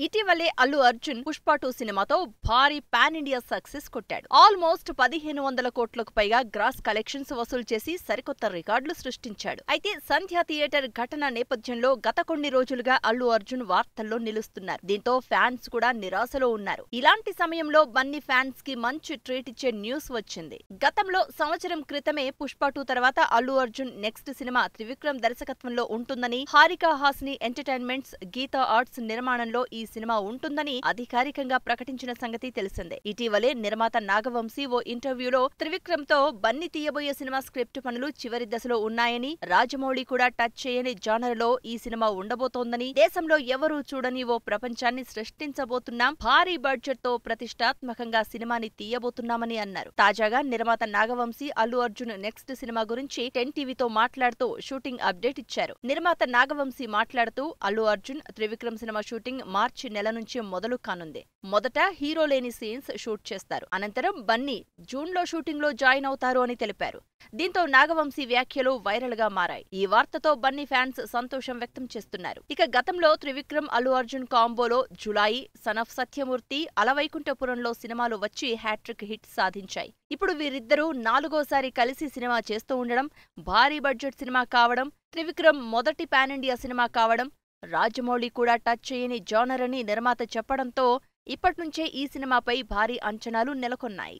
ఇటీవలే అల్లు అర్జున్ పుష్ప 2 సినిమాతో భారీ పాన్ ఇండియా సక్సెస్ కొట్టాడు. ఆల్మోస్ట్ 1500 కోట్లకు పైగా గ్రాస్ కలెక్షన్స్ వసూలు చేసి సరికొత్త రికార్డులు సృష్టించాడు. అయితే సంధ్య థియేటర్ ఘటన నేపథ్యంలో గత కొన్ని రోజులుగా అల్లు అర్జున్ వార్తల్లో నిలుస్తున్నారు. దీంతో ఫ్యాన్స్ కూడా నిరాశలో ఉన్నారు. ఇలాంటి సమయంలో బన్నీ ఫ్యాన్స్ కి మంచి ట్రీట్ ఇచ్చే న్యూస్ వచ్చింది. గతంలో సంవత్సరం క్రితమే పుష్ప 2 తర్వాత అల్లు అర్జున్ నెక్స్ట్ సినిమా త్రివిక్రమ్ దర్శకత్వంలో ఉంటుందని, హారికా హాసిని ఎంటర్టైన్మెంట్స్, గీతా ఆర్ట్స్ నిర్మాణంలో ఈ సినిమా ఉంటుందని అధికారికంగా ప్రకటించిన సంగతి తెలిసిందే. ఇటీవలే నిర్మాత నాగవంశీ ఓ ఇంటర్వ్యూలో త్రివిక్రమ్ తో బన్నీ తీయబోయే సినిమా స్క్రిప్ట్ పనులు చివరి దశలో ఉన్నాయని, రాజమౌళి కూడా టచ్ చేయని జానర్ లో ఈ సినిమా ఉండబోతోందని, దేశంలో ఎవరూ చూడని ఓ ప్రపంచాన్ని సృష్టించబోతున్నాం, భారీ బడ్జెట్ తో ప్రతిష్టాత్మకంగా సినిమాని తీయబోతున్నామని అన్నారు. తాజాగా నిర్మాత నాగవంశీ అల్లు అర్జున్ నెక్స్ట్ సినిమా గురించి 10 టీవీతో మాట్లాడుతూ షూటింగ్ అప్డేట్ ఇచ్చారు. నిర్మాత నాగవంశీ మాట్లాడుతూ అల్లు అర్జున్ త్రివిక్రమ్ సినిమా షూటింగ్ మార్చి నెల నుంచి మొదలు కానుంది. మొదట హీరో లేని సీన్స్ షూట్ చేస్తారు. అనంతరం బన్నీ జూన్ లో షూటింగ్ లో జాయిన్ అవుతారు అని తెలిపారు. దీంతో నాగవంశీ వ్యాఖ్యలు వైరల్ గా మారాయి. ఈ వార్తతో బన్నీ ఫ్యాన్స్ సంతోషం వ్యక్తం చేస్తున్నారు. ఇక గతంలో త్రివిక్రమ్ అల్లు అర్జున్ కాంబోలో జులాయి, సన్ ఆఫ్ సత్యమూర్తి, అలవైకుంఠపురంలో సినిమాలు వచ్చి హ్యాట్రిక్ హిట్ సాధించాయి. ఇప్పుడు వీరిద్దరూ 4గోసారి కలిసి సినిమా చేస్తూ ఉండడం, భారీ బడ్జెట్ సినిమా కావడం, త్రివిక్రమ్ మొదటి పాన్ ఇండియా సినిమా కావడం, రాజమౌళి కూడా టచ్ చేయని జానర్ అని నిర్మాత చెప్పడంతో ఇప్పట్నుంచే ఈ సినిమాపై భారీ అంచనాలు నెలకొన్నాయి.